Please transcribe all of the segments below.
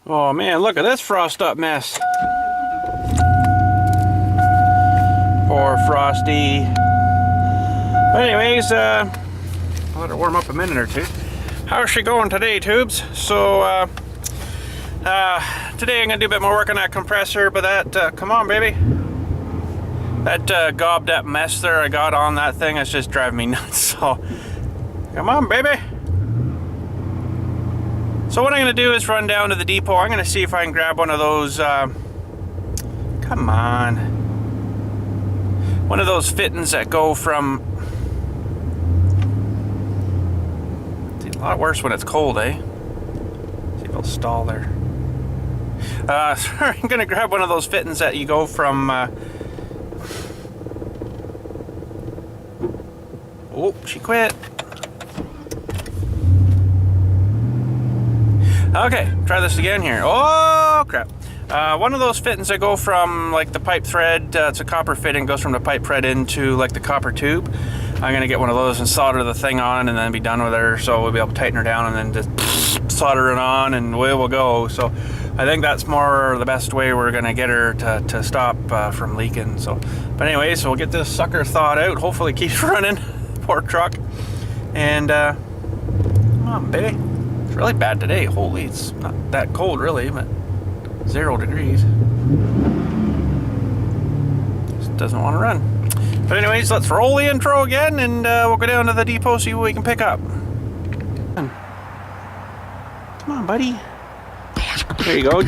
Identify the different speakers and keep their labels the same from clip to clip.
Speaker 1: Oh man, look at this frost up mess. Poor Frosty. But anyways, I'll let her warm up a minute or two. How's she going today, tubes? So, today I'm gonna do a bit more work on that compressor, but that, come on baby. That gobbed up mess there I got on that thing is just driving me nuts, so come on baby. So what I'm going to do is run down to the depot. I'm going to see if I can grab one of those, come on, one of those fittings that go from, it's a lot worse when it's cold, eh? See if it'll stall there. Sorry, I'm going to grab one of those fittings that you go from, oh, she quit. Okay, try this again here. Oh crap. One of those fittings that go from like the pipe thread, it's a copper fitting, goes from the pipe thread into like the copper tube. I'm gonna get one of those and solder the thing on and then be done with her, so we'll be able to tighten her down and then just solder it on and away we'll go. So I think that's more the best way we're gonna get her to stop from leaking. So, but anyway, so we'll get this sucker thawed out. Hopefully it keeps running. Poor truck. And come on baby. It's really bad today. Holy, it's not that cold really, but 0 degrees. Just doesn't want to run. But anyways, let's roll the intro again and we'll go down to the depot, see what we can pick up. Come on, buddy. There you go.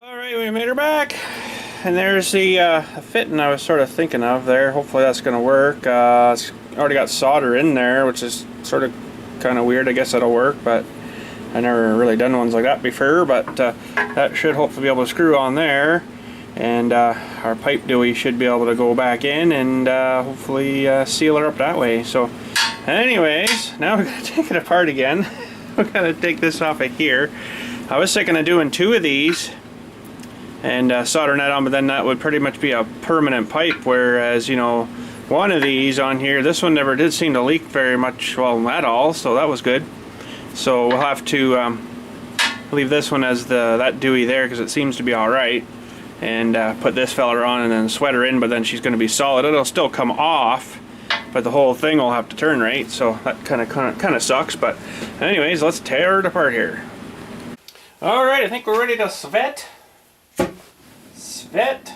Speaker 1: Alright, we made her back. And there's the fitting I was sort of thinking of there. Hopefully that's going to work. It's already got solder in there, which is sort of kind of weird. I guess that'll work, but I never really done ones like that before. But that should hopefully be able to screw on there. And our pipe dewey should be able to go back in and hopefully seal her up that way. So anyways, now we're going to take it apart again. We're going to take this off of here. I was thinking of doing 2 of these and soldering that on, but then that would pretty much be a permanent pipe, whereas, you know, one of these on here, this one never did seem to leak very much, well, at all, so that was good. So we'll have to leave this one as that dewey there, because it seems to be alright, and put this fella on and then sweat her in, but then she's going to be solid. It'll still come off, but the whole thing will have to turn right, so that kind of sucks. But anyways, let's tear it apart here. Alright, I think we're ready to sweat. Sweat.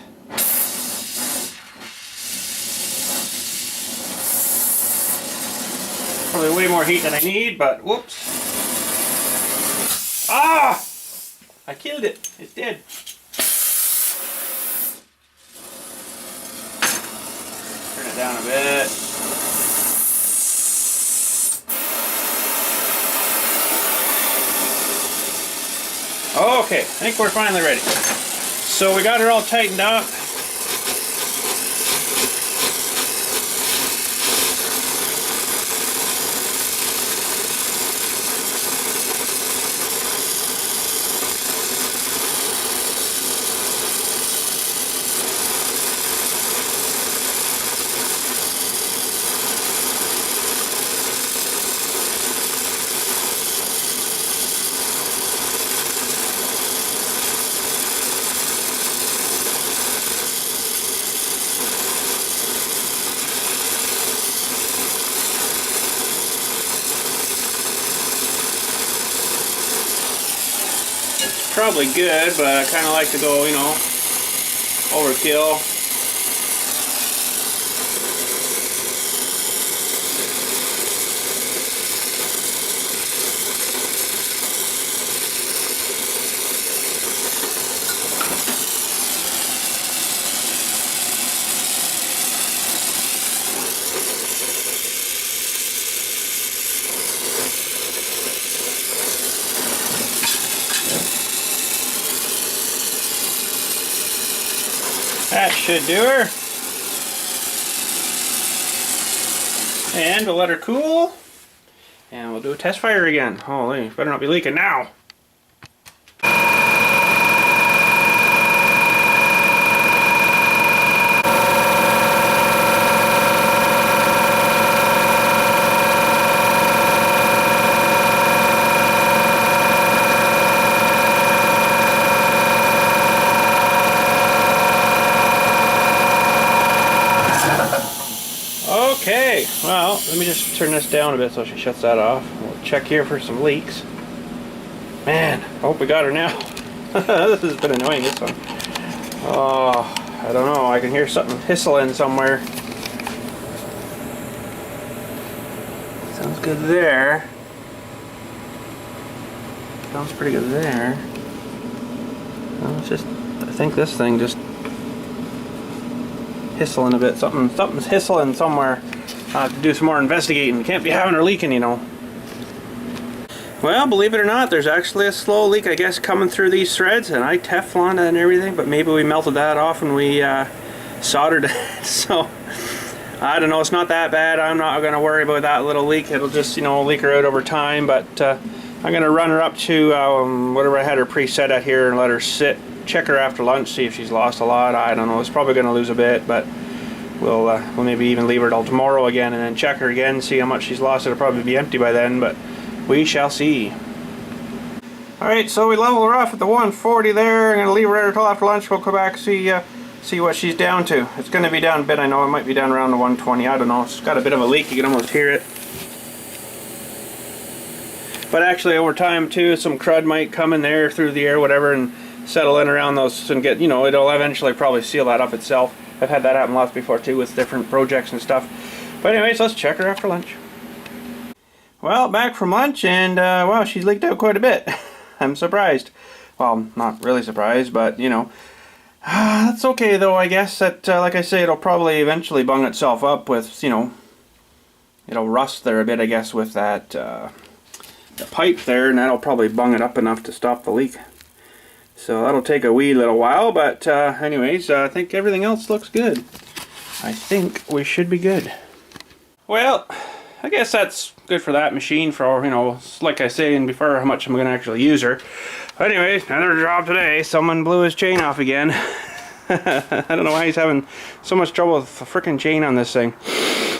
Speaker 1: Probably way more heat than I need, but whoops. Ah! I killed it. It's dead. Turn it down a bit. Okay, I think we're finally ready. So we got her all tightened up. Probably good, but I kind of like to go, you know, overkill. That should do her. And we'll let her cool. And we'll do a test fire again. Holy, better not be leaking now. Well, let me just turn this down a bit so she shuts that off. We'll check here for some leaks. Man, I hope we got her now. This has been annoying, this one. Oh, I don't know. I can hear something whistling somewhere. Sounds good there. Sounds pretty good there. Well, it's just, I think this thing just whistling a bit. Something's whistling somewhere. I'll have to do some more investigating. Can't be having her leaking, you know. Well, believe it or not, there's actually a slow leak, I guess, coming through these threads, and I Tefloned it and everything, but maybe we melted that off and we soldered it. So, I don't know, it's not that bad. I'm not going to worry about that little leak. It'll just, you know, leak her out over time, but I'm going to run her up to whatever I had her preset at here and let her sit. Check her after lunch, see if she's lost a lot. I don't know, it's probably going to lose a bit, but we'll maybe even leave her till tomorrow again and then check her again, see how much she's lost. It'll probably be empty by then, but we shall see. Alright, so we level her off at the 140 there. I'm going to leave her there until after lunch. We'll go back and see what she's down to. It's going to be down a bit, I know. It might be down around the 120. I don't know. It's got a bit of a leak. You can almost hear it. But actually, over time, too, some crud might come in there through the air, whatever, and settle in around those and get, you know, it'll eventually probably seal that up itself. I've had that happen lots before, too, with different projects and stuff. But anyways, let's check her after lunch. Well, back from lunch, and wow, she's leaked out quite a bit. I'm surprised. Well, not really surprised, but, you know. That's okay, though, I guess. That, like I say, it'll probably eventually bung itself up with, you know, it'll rust there a bit, I guess, with that the pipe there, and that'll probably bung it up enough to stop the leak. So that'll take a wee little while, but anyways, I think everything else looks good. I think we should be good. Well, I guess that's good for that machine for, you know, like I say before, how much I'm going to actually use her. But anyways, another job today. Someone blew his chain off again. I don't know why he's having so much trouble with the frickin' chain on this thing.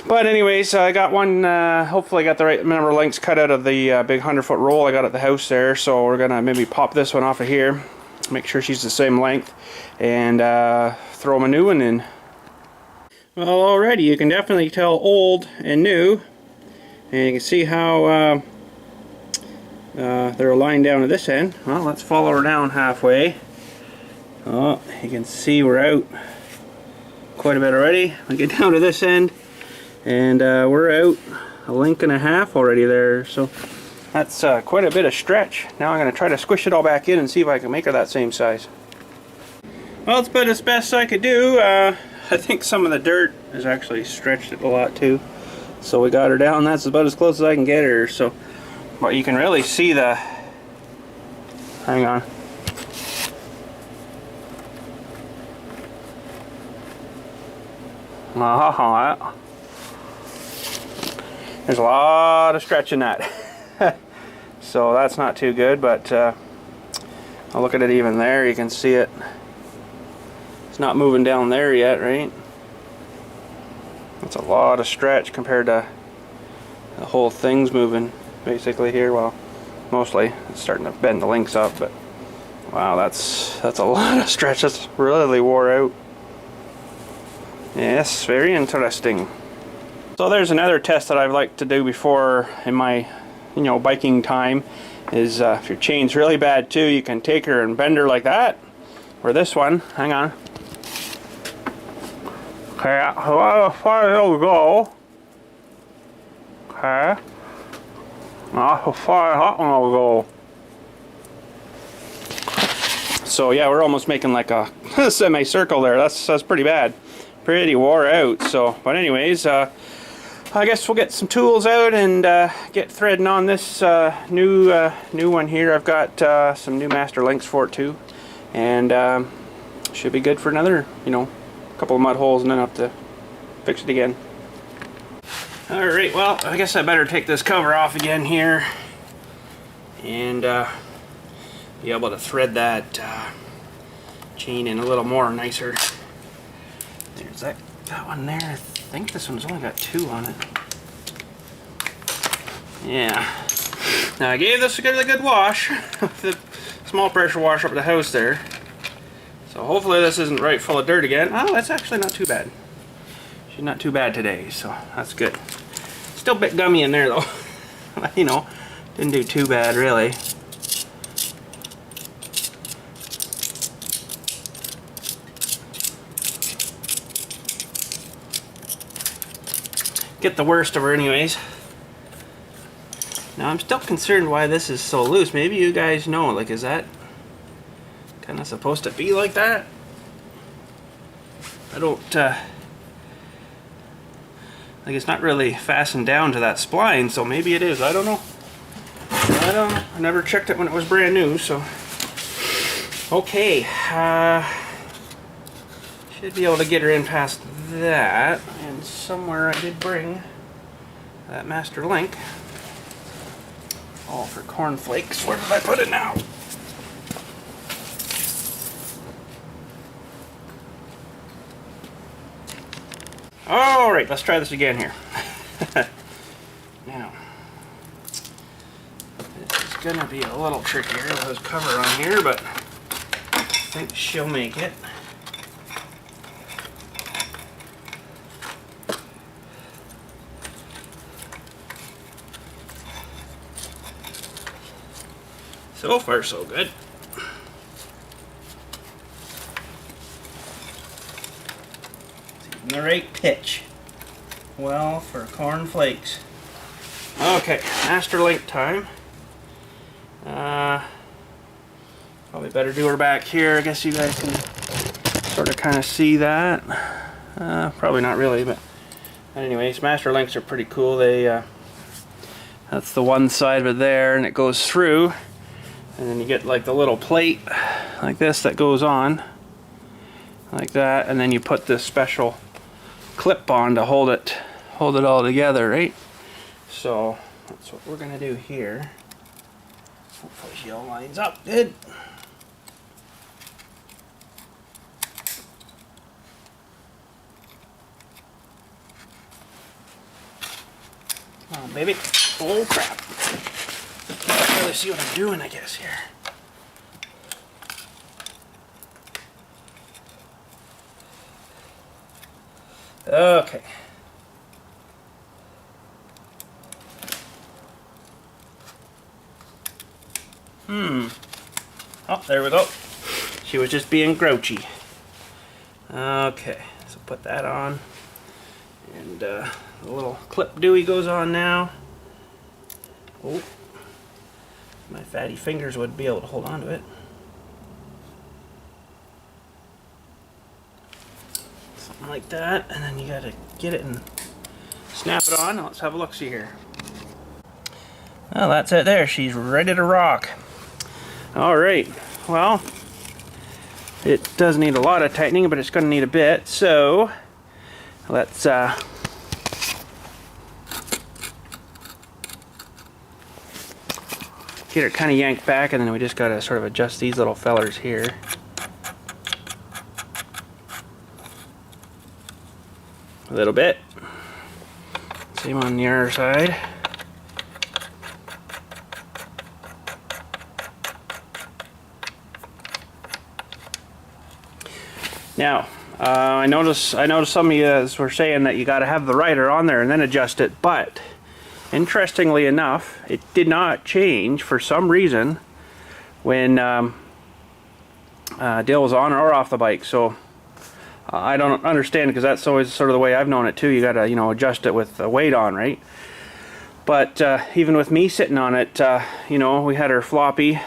Speaker 1: But anyways, I got one, hopefully I got the right number of links cut out of the big 100-foot roll I got at the house there. So we're going to maybe pop this one off of here. Make sure she's the same length. And throw a new one in. Well, already you can definitely tell old and new. And you can see how they're aligned down to this end. Well, let's follow her down halfway. Oh, you can see we're out quite a bit already. We get down to this end, and we're out a link and a half already there. So that's quite a bit of stretch. Now I'm going to try to squish it all back in and see if I can make her that same size. Well, it's about as best I could do. I think some of the dirt has actually stretched it a lot too. So we got her down. That's about as close as I can get her. So, but you can really see the. Hang on. There's a lot of stretch in that. So that's not too good. But I'll look at it even there. You can see it. It's not moving down there yet, right? That's a lot of stretch compared to the whole thing's moving basically here. Well, mostly it's starting to bend the links up, but wow, that's a lot of stretch. That's really wore out. Yes, very interesting. So there's another test that I've liked to do before in my, you know, biking time is if your chain's really bad too, you can take her and bend her like that, or this one. Hang on. Okay, how far it'll go. Okay. How far that one will go. So yeah, we're almost making like a semicircle there. That's pretty bad. Pretty wore out. So, but anyways, I guess we'll get some tools out and get threading on this new one here. I've got some new master links for it too, and should be good for another, you know, couple of mud holes, and then I'll have to fix it again. Alright, well, I guess I better take this cover off again here and be able to thread that chain in a little more nicer. There's that one there. I think this one's only got 2 on it. Yeah. Now I gave this a really good wash with the small pressure washer up at the house there. So hopefully this isn't right full of dirt again. Oh, that's actually not too bad. She's not too bad today, so that's good. still a bit gummy in there though. You know, didn't do too bad really. Get the worst of her anyways. Now I'm still concerned why this is so loose. Maybe you guys know, like, is that kind of supposed to be like that? I don't, like, it's not really fastened down to that spline, so maybe it is. I don't know. I never checked it when it was brand new, so. Okay, should be able to get her in past that. And somewhere I did bring that master link. All for cornflakes. Where did I put it now? Alright, let's try this again here. Now, this is gonna be a little trickier with this cover on here, but I think she'll make it. So far, so good. It's in the right pitch. Well, for cornflakes. Okay, master link time. Probably better do her back here. I guess you guys can sort of kind of see that. Probably not really, but anyways, master links are pretty cool. They that's the one side of it there, and it goes through. And then you get like the little plate like this that goes on like that, and then you put this special clip on to hold it all together, right? So that's what we're gonna do here. Hopefully she all lines up good. Come on, baby. Oh crap. Can't really see what I'm doing, I guess, here. Okay. Oh, there we go. She was just being grouchy. Okay, so put that on. And the little clip dewey goes on now. Oh. My fatty fingers would be able to hold on to it. Something like that, and then you gotta get it and snap it on. Let's have a look-see here. Well, that's it there. She's ready to rock. Alright, well, it does need a lot of tightening, but it's gonna need a bit, so let's get her kind of yanked back, and then we just got to sort of adjust these little fellers here. A little bit. Same on the other side. Now, I noticed some of you guys were saying that you got to have the rider on there and then adjust it, but interestingly enough, it did not change for some reason when Dale was on or off the bike. So I don't understand, because that's always sort of the way I've known it too. You gotta, you know, adjust it with the weight on, right? But even with me sitting on it, you know, we had her floppy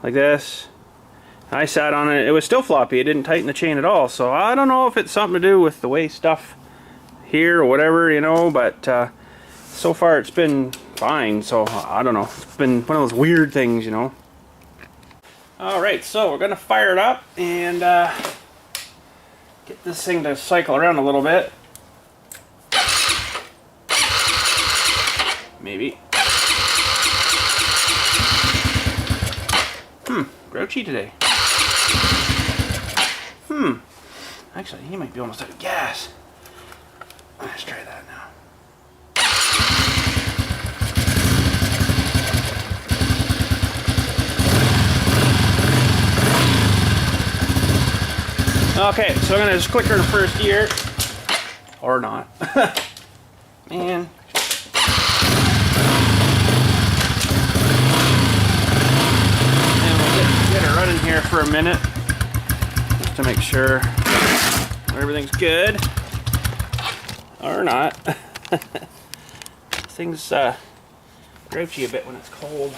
Speaker 1: like this. I sat on it, it was still floppy. It didn't tighten the chain at all. So I don't know if it's something to do with the way stuff here or whatever, you know, but so far it's been fine. So I don't know, it's been one of those weird things, you know. Alright, so we're gonna fire it up and get this thing to cycle around a little bit. Maybe. Grouchy today. Actually, he might be almost out of gas. Let's try that now. Okay, so I'm gonna just click her in first gear. Or not. Man, here for a minute just to make sure everything's good. Or not. Things grouchy a bit when it's cold.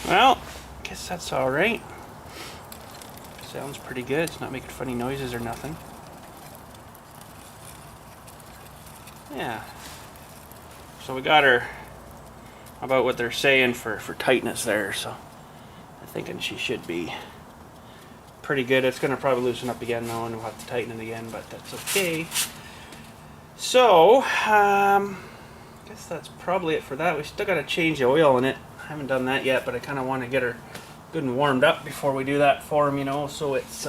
Speaker 1: Well, I guess that's alright. Sounds pretty good. It's not making funny noises or nothing. Yeah. So we got her about what they're saying for tightness there, so I'm thinking she should be pretty good. It's going to probably loosen up again though, and we'll have to tighten it again, but that's okay. So, I guess that's probably it for that. We still got to change the oil in it. I haven't done that yet, but I kind of want to get her good and warmed up before we do that for him, you know, so it's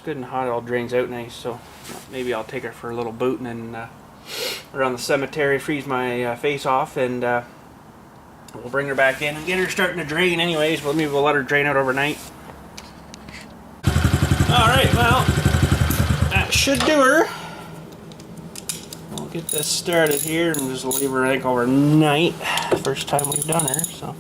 Speaker 1: good and hot. It all drains out nice. So maybe I'll take her for a little boot and then around the cemetery, freeze my face off, and we'll bring her back in and get her starting to drain anyways. Well, maybe we'll let her drain out overnight. Alright, well, that should do her. We'll get this started here and just leave her, I think, overnight. First time we've done her, so.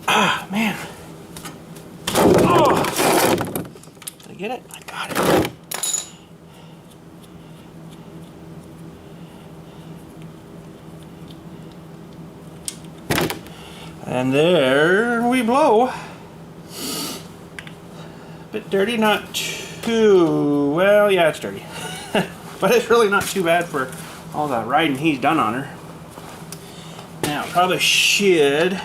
Speaker 1: Ah, man. Oh! Did I get it? I got it. And there we blow. Bit dirty, not too, well, yeah, it's dirty. But it's really not too bad for all the riding he's done on her. Now, probably should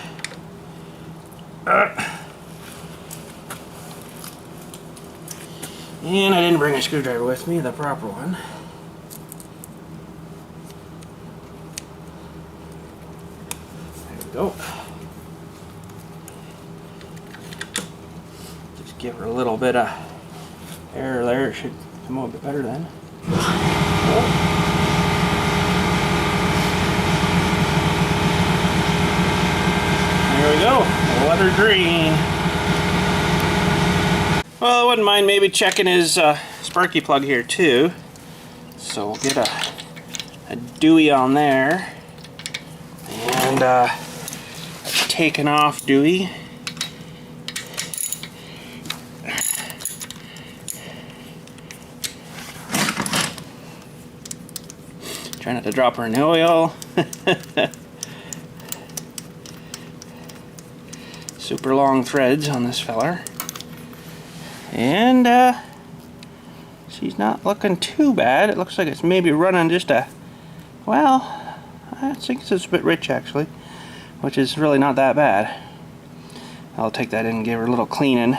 Speaker 1: and I didn't bring a screwdriver with me, the proper one. There we go. Just give her a little bit of air there. It should come out a bit better then. There we go. Let her drain. Well, I wouldn't mind maybe checking his sparky plug here too. So we'll get a Dewey on there. And a taken off Dewey. Try not to drop her in the oil. Super long threads on this feller. And she's not looking too bad. It looks like it's maybe running just a, well, I think it's a bit rich actually, which is really not that bad. I'll take that in and give her a little cleaning.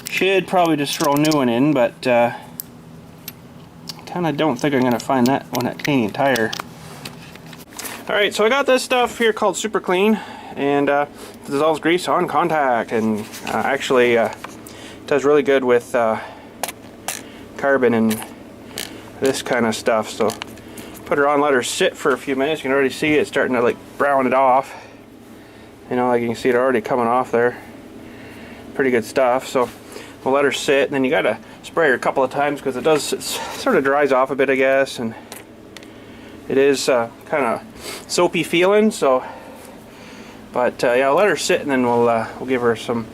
Speaker 1: Should probably just throw a new one in, but kind of don't think I'm going to find that one at Canadian Tire. Alright, so I got this stuff here called Super Clean, and dissolves grease on contact, and actually does really good with carbon and this kind of stuff. So put her on, let her sit for a few minutes. You can already see it starting to like brown it off. You know, like you can see it already coming off there. Pretty good stuff. So we'll let her sit, and then you gotta spray her a couple of times because it sort of dries off a bit, I guess, and it is kind of soapy feeling. So, but yeah, I'll let her sit, and then we'll give her some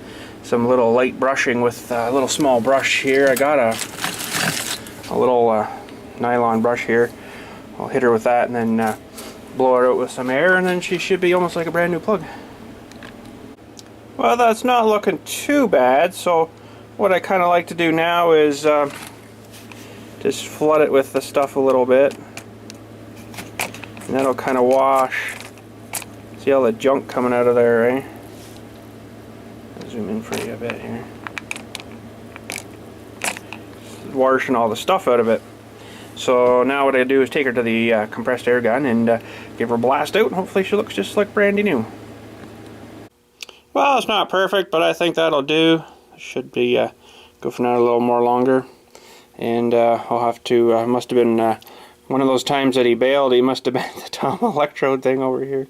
Speaker 1: little light brushing with a little small brush here. I got a little nylon brush here. I'll hit her with that, and then blow her out with some air, and then she should be almost like a brand new plug. Well, that's not looking too bad, so what I kind of like to do now is just flood it with the stuff a little bit, and that'll kind of wash. See all the junk coming out of there, eh? I'll zoom in for you a bit here. Washing all the stuff out of it. So now what I do is take her to the compressed air gun and give her a blast out, and hopefully she looks just like brandy new. Well, it's not perfect, but I think that'll do. Should be go for now a little more longer, and I'll have to. Must have been one of those times that he bailed. He must have been the Tom electrode thing over here.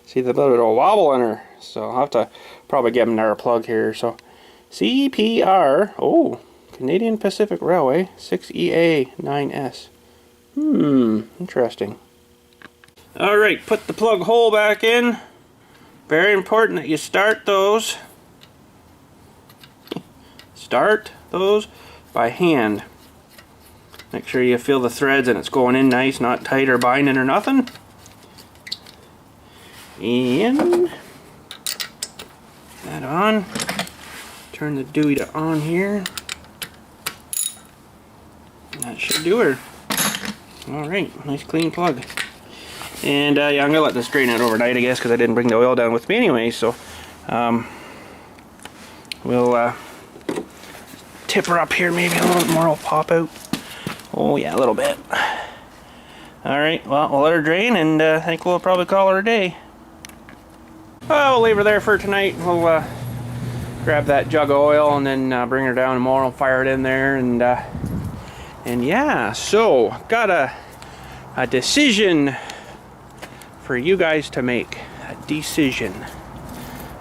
Speaker 1: See the little bit of a wobble in her, so I'll have to probably give him another plug here. So CPR. Oh, Canadian Pacific Railway 6EA9S. Interesting. All right, put the plug hole back in. Very important that you start those. Start those by hand. Make sure you feel the threads and it's going in nice, not tight or binding or nothing. And that on. Turn the Dewey to on here. That should do her. Alright, nice clean plug. And yeah, I'm going to let this drain out overnight, I guess, because I didn't bring the oil down with me anyway, so we'll tip her up here, maybe a little bit more will pop out. Oh yeah, a little bit. Alright, well, we'll let her drain, and I think we'll probably call her a day. Well, we'll leave her there for tonight. We'll grab that jug of oil and then bring her down tomorrow and fire it in there, and yeah, so got a decision for you guys to make. A decision.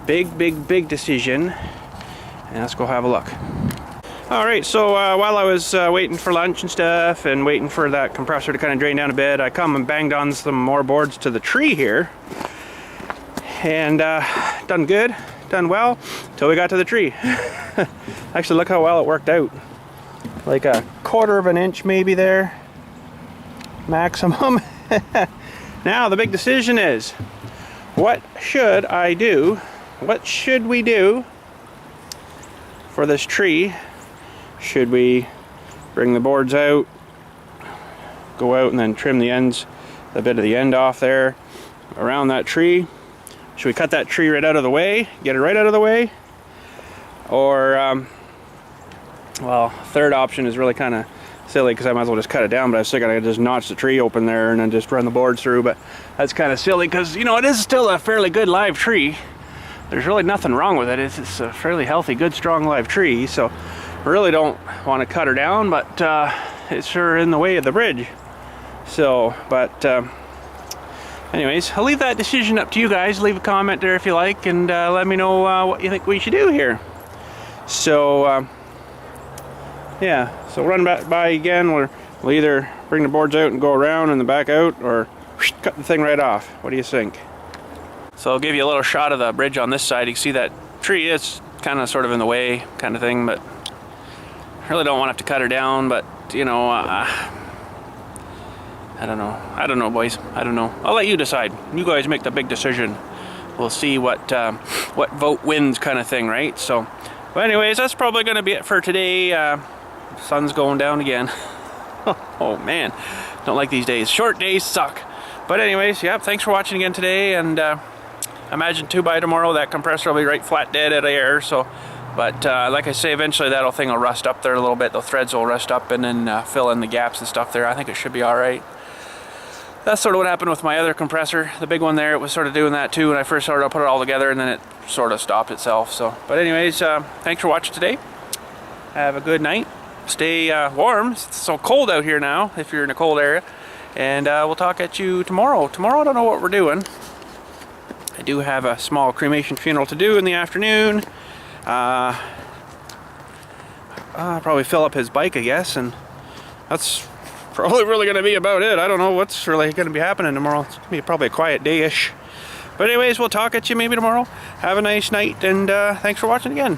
Speaker 1: Big decision. And let's go have a look. Alright, so while I was waiting for lunch and stuff and waiting for that compressor to kind of drain down a bit, I come and banged on some more boards to the tree here. And done good, done well, till we got to the tree. Actually, look how well it worked out. Like a 1/4 of an inch maybe there. Maximum. Now the big decision is, what should I do? What should we do for this tree? Should we bring the boards out, go out and then trim the ends, a bit of the end off there around that tree? Should we cut that tree right out of the way, get it right out of the way? Or well, third option is really kind of silly because I might as well just cut it down, but I was thinking I could just notch the tree open there and then just run the boards through, but that's kind of silly because, you know, it is still a fairly good live tree. There's really nothing wrong with it. It's a fairly healthy, good, strong live tree, so I really don't want to cut her down, but it's sure in the way of the bridge. So, but anyways, I'll leave that decision up to you guys. Leave a comment there if you like, and let me know what you think we should do here. So yeah, so run back by again. We'll either bring the boards out and go around and the back out, or cut the thing right off. What do you think? So I'll give you a little shot of the bridge on this side. You can see that tree is kind of sort of in the way kind of thing, but I really don't want to have to cut her down, but you know, I don't know, boys. I don't know. I'll let you decide. You guys make the big decision. We'll see what vote wins kind of thing, right? So, but anyways, that's probably going to be it for today. Sun's going down again. Oh man, don't like these days. Short days suck. But anyways, yeah, thanks for watching again today, and imagine too by tomorrow that compressor will be right flat dead out of air. So, but like I say, eventually that thing will rust up there a little bit. The threads will rust up and then fill in the gaps and stuff there. I think it should be all right. That's sort of what happened with my other compressor. The big one there, it was sort of doing that too when I first started to put it all together, and then it sort of stopped itself. So, but anyways, thanks for watching today. Have a good night. Stay warm. It's so cold out here now if you're in a cold area. And we'll talk at you tomorrow. Tomorrow I don't know what we're doing. I do have a small cremation funeral to do in the afternoon. I'll probably fill up his bike, I guess, and that's probably really going to be about it. I don't know what's really going to be happening tomorrow. It's going to be probably a quiet day-ish. But anyways, we'll talk at you maybe tomorrow. Have a nice night, and thanks for watching again.